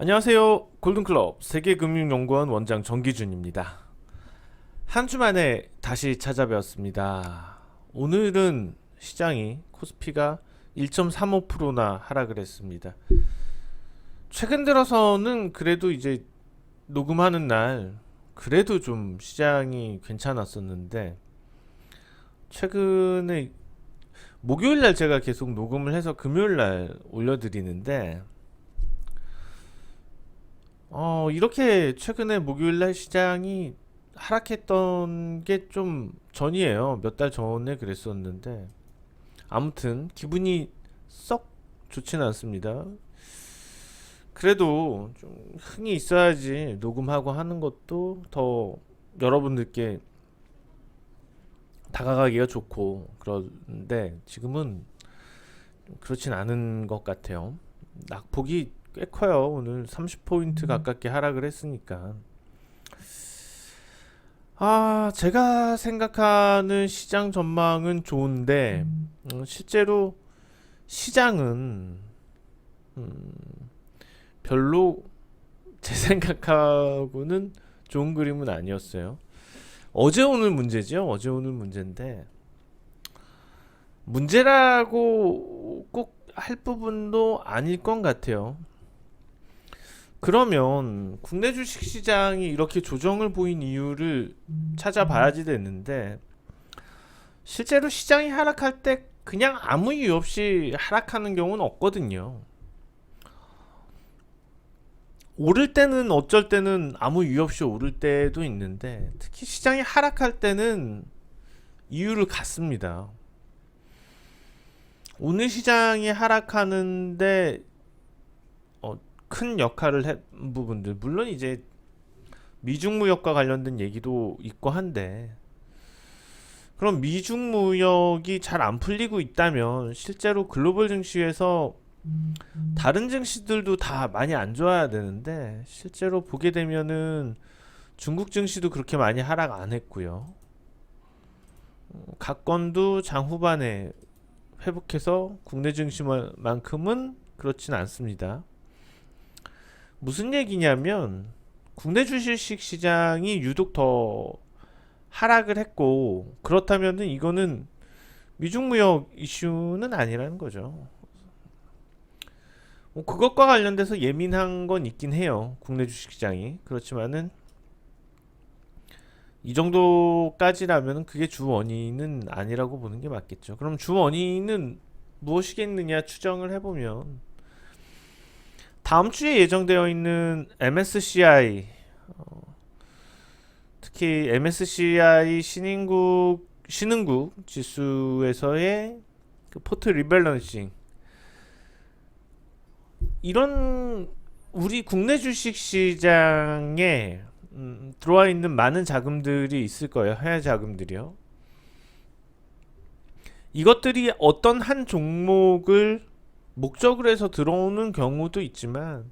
안녕하세요. 골든클럽 세계금융연구원 원장 정기준입니다. 한 주 만에 다시 찾아뵈었습니다. 오늘은 시장이 코스피가 1.35%나 하락을 했습니다. 최근 들어서는 그래도 이제 녹음하는 날 그래도 좀 시장이 괜찮았었는데, 최근에 목요일 날 제가 계속 녹음을 해서 금요일 날 올려드리는데, 이렇게 최근에 목요일날 시장이 하락했던 게 좀 전이에요. 몇 달 전에 그랬었는데, 아무튼 기분이 썩 좋지는 않습니다. 그래도 좀 흥이 있어야지 녹음하고 하는 것도 더 여러분들께 다가가기가 좋고, 그런데 지금은 그렇진 않은 것 같아요. 낙폭이 꽤 커요. 오늘 30포인트 가깝게 하락을 했으니까. 제가 생각하는 시장 전망은 좋은데, 실제로 시장은 음, 별로 제 생각하고는 좋은 그림은 아니었어요. 어제 오늘 문제죠. 어제 오늘 문제인데, 문제라고 꼭 할 부분도 아닐 것 같아요. 그러면 국내 주식 시장이 이렇게 조정을 보인 이유를 찾아봐야지 되는데, 실제로 시장이 하락할 때 그냥 아무 이유 없이 하락하는 경우는 없거든요. 오를 때는 어쩔 때는 아무 이유 없이 오를 때도 있는데, 특히 시장이 하락할 때는 이유를 갖습니다. 오늘 시장이 하락하는데 큰 역할을 한 부분들, 물론 이제 미중 무역과 관련된 얘기도 있고 한데, 그럼 미중 무역이 잘 안 풀리고 있다면 실제로 글로벌 증시에서 다른 증시들도 다 많이 안 좋아야 되는데, 실제로 보게 되면은 중국 증시도 그렇게 많이 하락 안 했고요. 각건도 장 후반에 회복해서 국내 증시만큼은 그렇진 않습니다. 무슨 얘기냐면, 국내 주식 시장이 유독 더 하락을 했고, 그렇다면은 이거는 미중 무역 이슈는 아니라는 거죠. 그것과 관련돼서 예민한 건 있긴 해요. 국내 주식 시장이. 그렇지만은 이 정도까지라면 그게 주 원인은 아니라고 보는 게 맞겠죠. 그럼 주 원인은 무엇이겠느냐 추정을 해보면, 다음 주에 예정되어 있는 MSCI, 특히 MSCI 신흥국 지수에서의 그 포트 리밸런싱, 이런 우리 국내 주식 시장에 들어와 있는 많은 자금들이 있을 거예요. 해외 자금들이요. 이것들이 어떤 한 종목을 목적으로 해서 들어오는 경우도 있지만,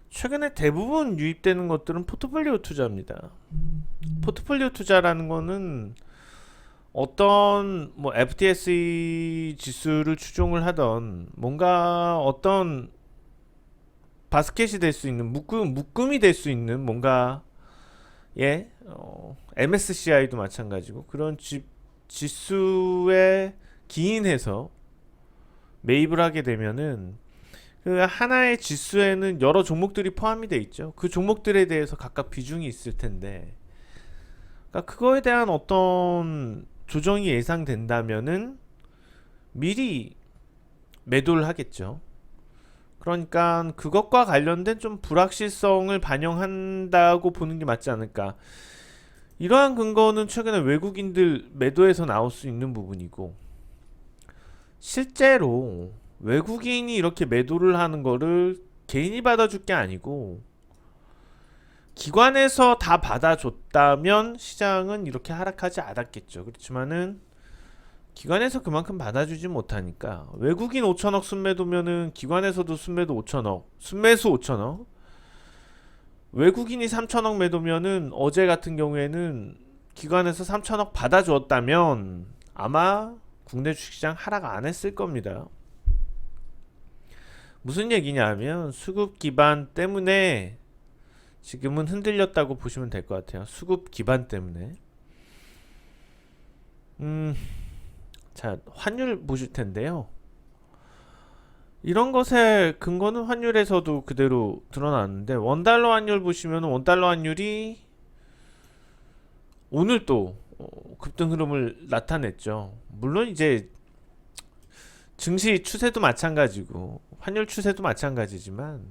최근에 대부분 유입되는 것들은 포트폴리오 투자입니다. 포트폴리오 투자라는 거는 어떤 뭐 FTSE 지수를 추종을 하던, 뭔가 어떤 바스켓이 될 수 있는 묶음이 될 수 있는 뭔가, MSCI도 마찬가지고, 그런 지수에 기인해서 매입을 하게 되면은, 그 하나의 지수에는 여러 종목들이 포함이 돼 있죠. 그 종목들에 대해서 각각 비중이 있을 텐데, 그러니까 그거에 대한 어떤 조정이 예상된다면은 미리 매도를 하겠죠. 그러니까 그것과 관련된 좀 불확실성을 반영한다고 보는 게 맞지 않을까. 이러한 근거는 최근에 외국인들 매도에서 나올 수 있는 부분이고, 실제로 외국인이 이렇게 매도를 하는 거를 개인이 받아줄 게 아니고 기관에서 다 받아줬다면 시장은 이렇게 하락하지 않았겠죠. 그렇지만은 기관에서 그만큼 받아주지 못하니까, 외국인 5천억 순매도면은 기관에서도 순매도 5천억, 순매수 5천억, 외국인이 3천억 매도면은 어제 같은 경우에는 기관에서 3천억 받아주었다면 아마 국내 주식시장 하락 안 했을 겁니다. 무슨 얘기냐면 수급 기반 때문에 지금은 흔들렸다고 보시면 될 것 같아요. 수급 기반 때문에. 음, 자, 환율 보실 텐데요. 이런 것의 근거는 환율에서도 그대로 드러나는데 원달러 환율 보시면 원달러 환율이 오늘 또 급등 흐름을 나타냈죠. 물론 이제 증시 추세도 마찬가지고 환율 추세도 마찬가지지만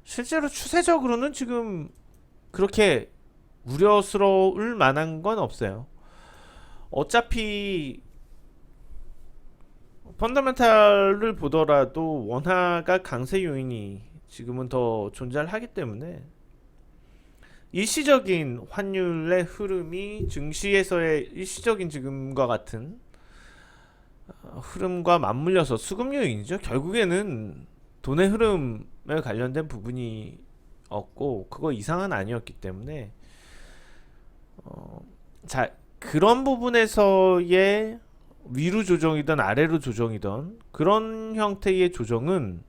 실제로 추세적으로는 지금 그렇게 우려스러울 만한 건 없어요. 어차피 펀더멘탈을 보더라도 원화가 강세 요인이 지금은 더 존재를 하기 때문에 일시적인 환율의 흐름이 증시에서의 일시적인 지금과 같은 흐름과 맞물려서 수급 요인이죠. 결국에는 돈의 흐름에 관련된 부분이 없고 그거 이상은 아니었기 때문에 자, 그런 부분에서의 위로 조정이든 아래로 조정이든 그런 형태의 조정은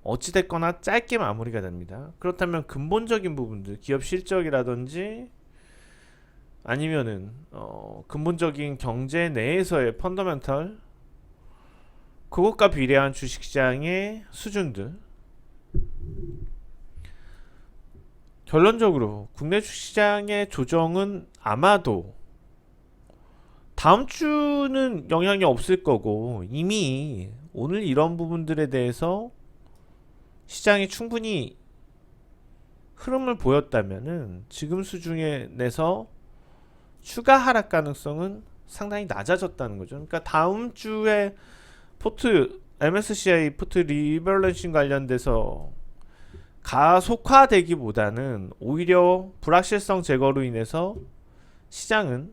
어찌됐거나 짧게 마무리가 됩니다. 그렇다면 근본적인 부분들, 기업 실적이라든지 아니면은 근본적인 경제 내에서의 펀더멘털 그것과 비례한 주식시장의 수준들, 결론적으로 국내 주식시장의 조정은 아마도 다음 주는 영향이 없을 거고 이미 오늘 이런 부분들에 대해서 시장이 충분히 흐름을 보였다면은 지금 수준에 내서 추가 하락 가능성은 상당히 낮아졌다는 거죠. 그러니까 다음 주에 포트 MSCI 포트 리밸런싱 관련돼서 가속화되기보다는 오히려 불확실성 제거로 인해서 시장은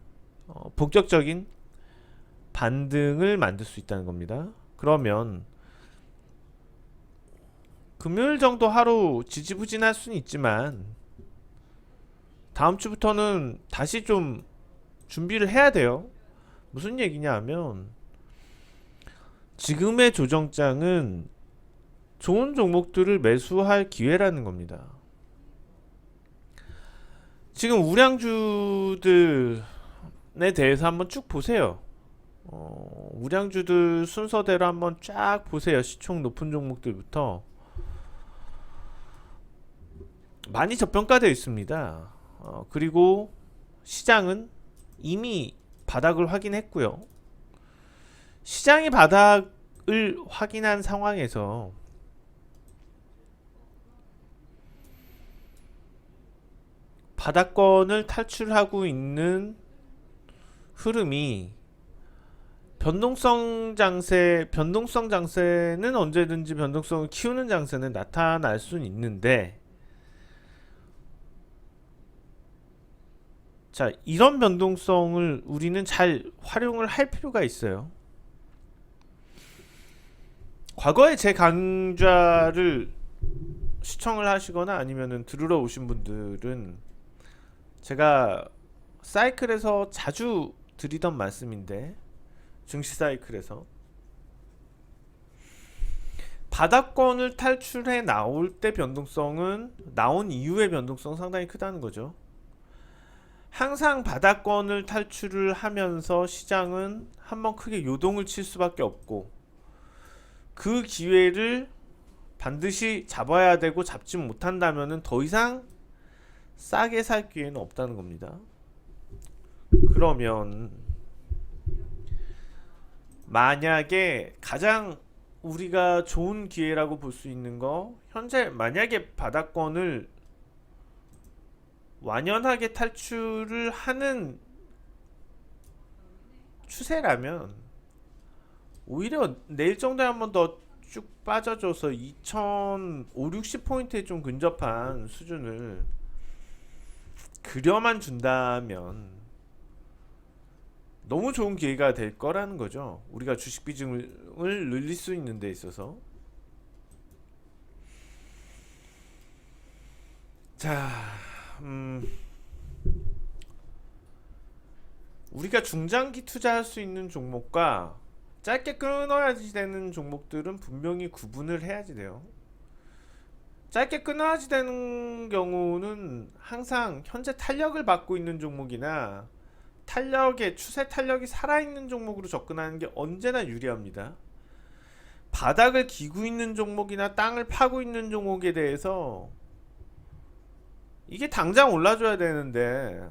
본격적인 반등을 만들 수 있다는 겁니다. 그러면 금요일 정도 하루 지지부진할 수는 있지만 다음 주부터는 다시 좀 준비를 해야 돼요. 무슨 얘기냐 하면 지금의 조정장은 좋은 종목들을 매수할 기회라는 겁니다. 지금 우량주들에 대해서 한번 쭉 보세요. 우량주들 순서대로 한번 쫙 보세요. 시총 높은 종목들부터 많이 저평가되어 있습니다. 그리고 시장은 이미 바닥을 확인했고요. 시장이 바닥을 확인한 상황에서 바닥권을 탈출하고 있는 흐름이 변동성 장세는 언제든지 변동성을 키우는 장세는 나타날 수는 있는데 자, 이런 변동성을 우리는 잘 활용을 할 필요가 있어요. 과거에 제 강좌를 시청을 하시거나 아니면은 들으러 오신 분들은 제가 사이클에서 자주 드리던 말씀인데 증시 사이클에서 바닥권을 탈출해 나올 때 변동성은 나온 이후의 변동성 상당히 크다는 거죠. 항상 바닥권을 탈출을 하면서 시장은 한번 크게 요동을 칠 수밖에 없고 그 기회를 반드시 잡아야 되고 잡지 못한다면 더 이상 싸게 살 기회는 없다는 겁니다. 그러면 만약에 가장 우리가 좋은 기회라고 볼 수 있는 거 현재 만약에 바닥권을 완연하게 탈출을 하는 추세라면 오히려 내일 정도에 한 번 더 쭉 빠져줘서 2,560포인트에 좀 근접한 수준을 그려만 준다면 너무 좋은 기회가 될 거라는 거죠. 우리가 주식 비중을 늘릴 수 있는 데 있어서. 자, 우리가 중장기 투자할 수 있는 종목과 짧게 끊어야지 되는 종목들은 분명히 구분을 해야지 돼요. 짧게 끊어야지 되는 경우는 항상 현재 탄력을 받고 있는 종목이나 추세 탄력이 살아있는 종목으로 접근하는 게 언제나 유리합니다. 바닥을 기고 있는 종목이나 땅을 파고 있는 종목에 대해서 이게 당장 올라줘야 되는데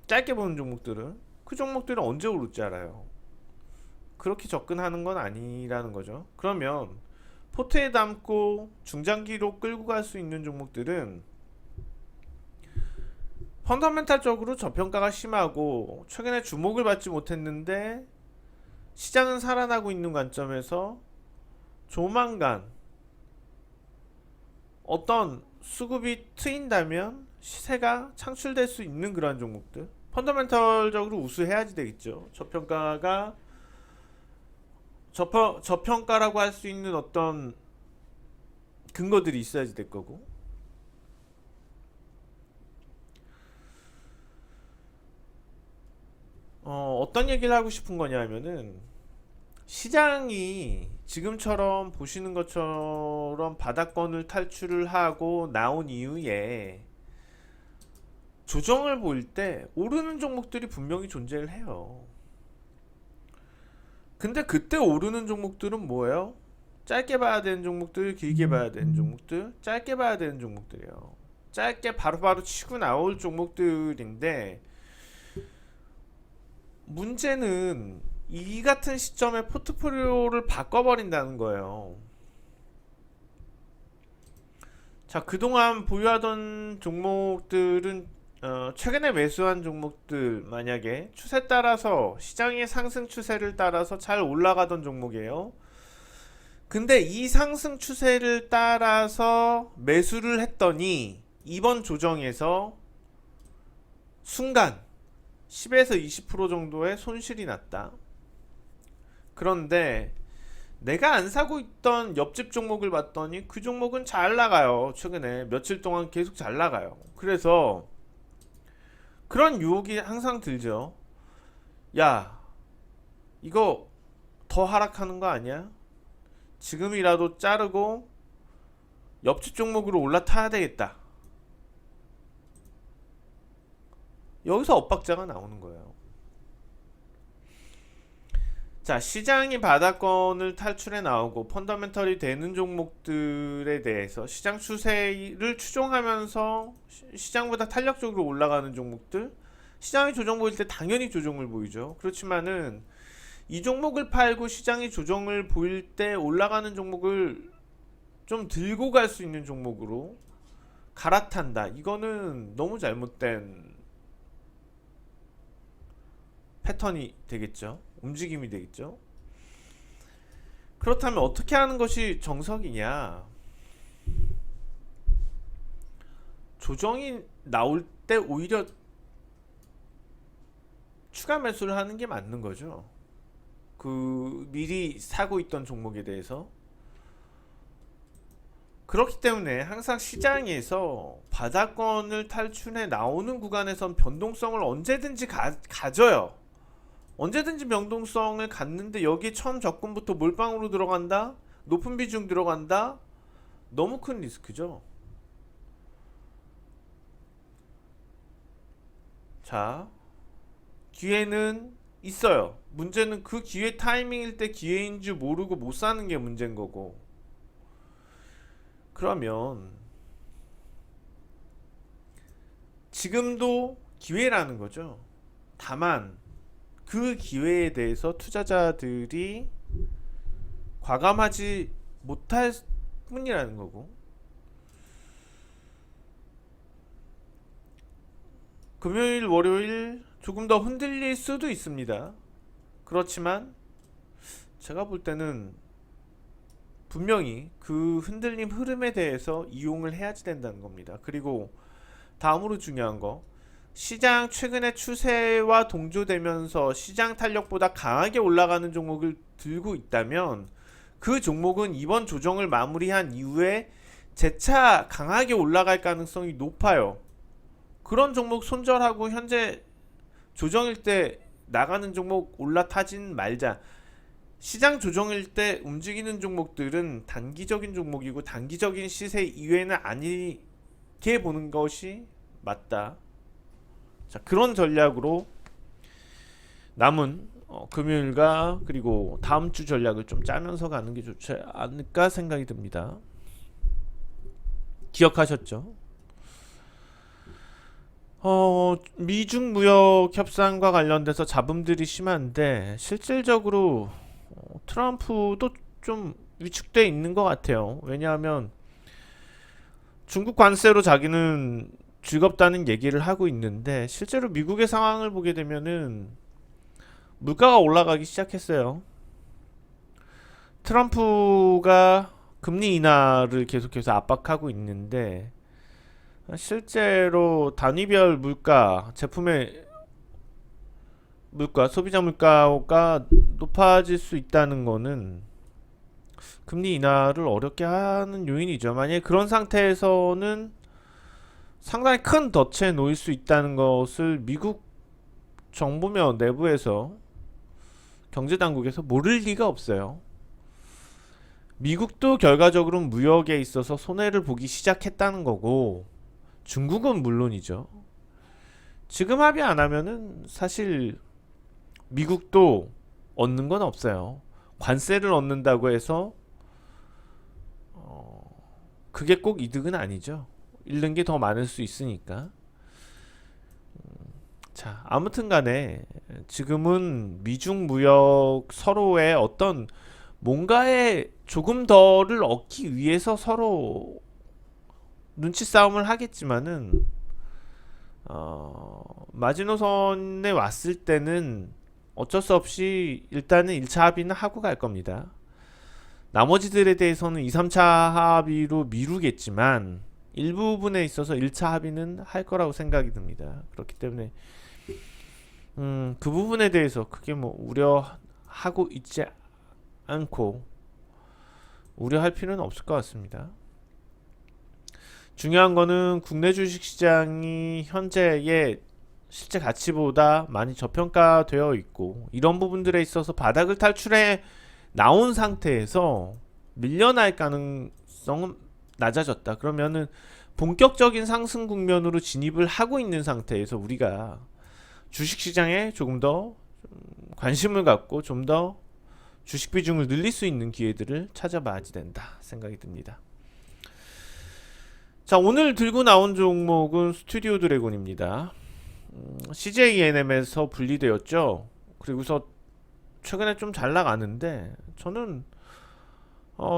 짧게 보는 종목들은 그 종목들은 언제 오를지 알아요. 그렇게 접근하는 건 아니라는 거죠. 그러면 포트에 담고 중장기로 끌고 갈 수 있는 종목들은 펀더멘탈적으로 저평가가 심하고 최근에 주목을 받지 못했는데 시장은 살아나고 있는 관점에서 조만간 어떤 수급이 트인다면 시세가 창출될 수 있는 그런 종목들, 펀더멘털적으로 우수해야지 되겠죠. 저평가라고 할 수 있는 어떤 근거들이 있어야지 될 거고. 어떤 얘기를 하고 싶은 거냐면은 시장이 지금처럼 보시는 것처럼 바닥권을 탈출을 하고 나온 이후에 조정을 보일 때 오르는 종목들이 분명히 존재를 해요. 근데 그때 오르는 종목들은 뭐예요? 짧게 봐야 되는 종목들, 길게 봐야 되는 종목들, 짧게 봐야 되는 종목들이에요. 짧게 바로바로 치고 나올 종목들인데 문제는 이 같은 시점에 포트폴리오를 바꿔버린다는 거예요. 자, 그동안 보유하던 종목들은 최근에 매수한 종목들 만약에 추세 따라서 시장의 상승 추세를 따라서 잘 올라가던 종목이에요. 근데 이 상승 추세를 따라서 매수를 했더니 이번 조정에서 순간 10에서 20% 정도의 손실이 났다. 그런데 내가 안 사고 있던 옆집 종목을 봤더니 그 종목은 잘 나가요. 최근에 며칠 동안 계속 잘 나가요. 그래서 그런 유혹이 항상 들죠. 야, 이거 더 하락하는 거 아니야? 지금이라도 자르고 옆집 종목으로 올라타야 되겠다. 여기서 엇박자가 나오는 거예요. 자, 시장이 바닥권을 탈출해 나오고 펀더멘털이 되는 종목들에 대해서 시장 추세를 추종하면서 시장보다 탄력적으로 올라가는 종목들, 시장이 조정 보일 때 당연히 조정을 보이죠. 그렇지만은 이 종목을 팔고 시장이 조정을 보일 때 올라가는 종목을 좀 들고 갈 수 있는 종목으로 갈아탄다. 이거는 너무 잘못된 패턴이 되겠죠. 움직임이 되겠죠. 그렇다면 어떻게 하는 것이 정석이냐? 조정이 나올 때 오히려 추가 매수를 하는 게 맞는 거죠. 그 미리 사고 있던 종목에 대해서. 그렇기 때문에 항상 시장에서 바닥권을 탈출해 나오는 구간에선 변동성을 언제든지 가져요. 언제든지 변동성을 갖는데 여기 처음 접근부터 몰빵으로 들어간다? 높은 비중 들어간다? 너무 큰 리스크죠. 자, 기회는 있어요. 문제는 그 기회 타이밍일 때 기회인 줄 모르고 못 사는 게 문제인 거고. 그러면 지금도 기회라는 거죠. 다만 그 기회에 대해서 투자자들이 과감하지 못할 뿐이라는 거고. 금요일, 월요일 조금 더 흔들릴 수도 있습니다. 그렇지만 제가 볼 때는 분명히 그 흔들림 흐름에 대해서 이용을 해야지 된다는 겁니다. 그리고 다음으로 중요한 거, 시장 최근의 추세와 동조되면서 시장 탄력보다 강하게 올라가는 종목을 들고 있다면 그 종목은 이번 조정을 마무리한 이후에 재차 강하게 올라갈 가능성이 높아요. 그런 종목 손절하고 현재 조정일 때 나가는 종목 올라타진 말자. 시장 조정일 때 움직이는 종목들은 단기적인 종목이고 단기적인 시세 이외에는 아니게 보는 것이 맞다. 자, 그런 전략으로 남은 금요일과 그리고 다음 주 전략을 좀 짜면서 가는 게 좋지 않을까 생각이 듭니다. 기억하셨죠? 미중 무역 협상과 관련돼서 잡음들이 심한데 실질적으로 트럼프도 좀 위축돼 있는 것 같아요. 왜냐하면 중국 관세로 자기는 즐겁다는 얘기를 하고 있는데 실제로 미국의 상황을 보게 되면은 물가가 올라가기 시작했어요. 트럼프가 금리 인하를 계속해서 압박하고 있는데 실제로 단위별 물가, 제품의 물가, 소비자 물가가 높아질 수 있다는 거는 금리 인하를 어렵게 하는 요인이죠. 만약에 그런 상태에서는 상당히 큰 덫에 놓일 수 있다는 것을 미국 정부며 내부에서 경제당국에서 모를 리가 없어요. 미국도 결과적으로 무역에 있어서 손해를 보기 시작했다는 거고 중국은 물론이죠. 지금 합의 안 하면은 사실 미국도 얻는 건 없어요. 관세를 얻는다고 해서 그게 꼭 이득은 아니죠. 잃는 게 더 많을 수 있으니까. 자, 아무튼 간에 지금은 미중 무역 서로의 어떤 뭔가에 조금 더를 얻기 위해서 서로 눈치 싸움을 하겠지만은 마지노선에 왔을 때는 어쩔 수 없이 일단은 1차 합의는 하고 갈 겁니다. 나머지들에 대해서는 2, 3차 합의로 미루겠지만 일부분에 있어서 1차 합의는 할 거라고 생각이 듭니다. 그렇기 때문에 그 부분에 대해서 크게 뭐 우려하고 있지 않고 우려할 필요는 없을 것 같습니다. 중요한 거는 국내 주식시장이 현재의 실제 가치보다 많이 저평가되어 있고 이런 부분들에 있어서 바닥을 탈출해 나온 상태에서 밀려날 가능성은 낮아졌다. 그러면은 본격적인 상승 국면으로 진입을 하고 있는 상태에서 우리가 주식시장에 조금 더 관심을 갖고 좀 더 주식 비중을 늘릴 수 있는 기회들을 찾아봐야지 된다 생각이 듭니다. 자, 오늘 들고 나온 종목은 스튜디오 드래곤입니다. CJENM에서 분리되었죠. 그리고서 최근에 좀 잘 나가는데 저는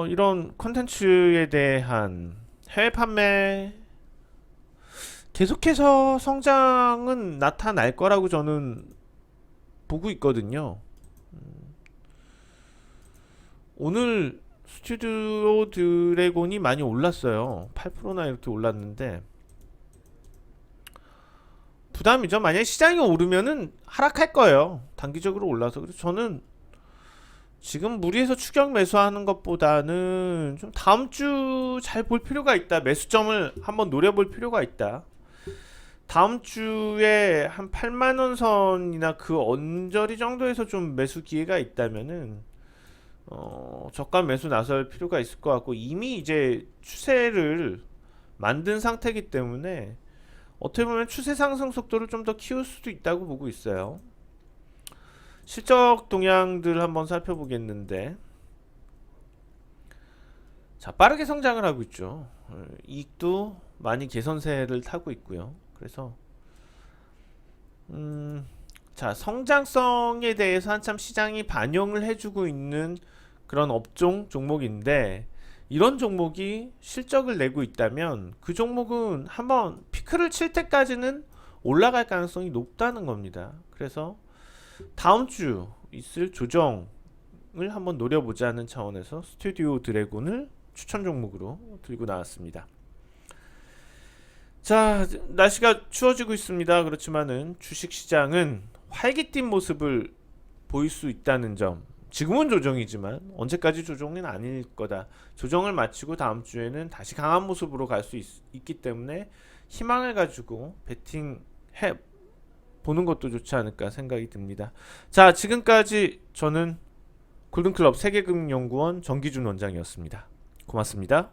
이런 컨텐츠에 대한 해외 판매 계속해서 성장은 나타날 거라고 저는 보고 있거든요. 오늘 스튜디오 드래곤이 많이 올랐어요. 8%나 이렇게 올랐는데 부담이죠. 만약에 시장이 오르면은 하락할 거예요. 단기적으로 올라서. 그래서 저는 지금 무리해서 추격 매수하는 것보다는 좀 다음 주 잘 볼 필요가 있다. 매수점을 한번 노려볼 필요가 있다. 다음 주에 한 8만원 선이나 그 언저리 정도에서 좀 매수 기회가 있다면은 저가 매수 나설 필요가 있을 것 같고 이미 이제 추세를 만든 상태이기 때문에 어떻게 보면 추세 상승 속도를 좀 더 키울 수도 있다고 보고 있어요. 실적 동향들 한번 살펴보겠는데 자, 빠르게 성장을 하고 있죠. 이익도 많이 개선세를 타고 있고요. 그래서 자, 성장성에 대해서 한참 시장이 반영을 해주고 있는 그런 업종 종목인데 이런 종목이 실적을 내고 있다면 그 종목은 한번 피크를 칠 때까지는 올라갈 가능성이 높다는 겁니다. 그래서 다음 주 있을 조정을 한번 노려보자는 차원에서 스튜디오 드래곤을 추천 종목으로 들고 나왔습니다. 자, 날씨가 추워지고 있습니다. 그렇지만은 주식시장은 활기띤 모습을 보일 수 있다는 점. 지금은 조정이지만 언제까지 조정은 아닐 거다. 조정을 마치고 다음 주에는 다시 강한 모습으로 갈 수 있기 때문에 희망을 가지고 베팅해 보는 것도 좋지 않을까 생각이 듭니다. 자, 지금까지 저는 골든클럽 세계금융연구원 정기준 원장이었습니다. 고맙습니다.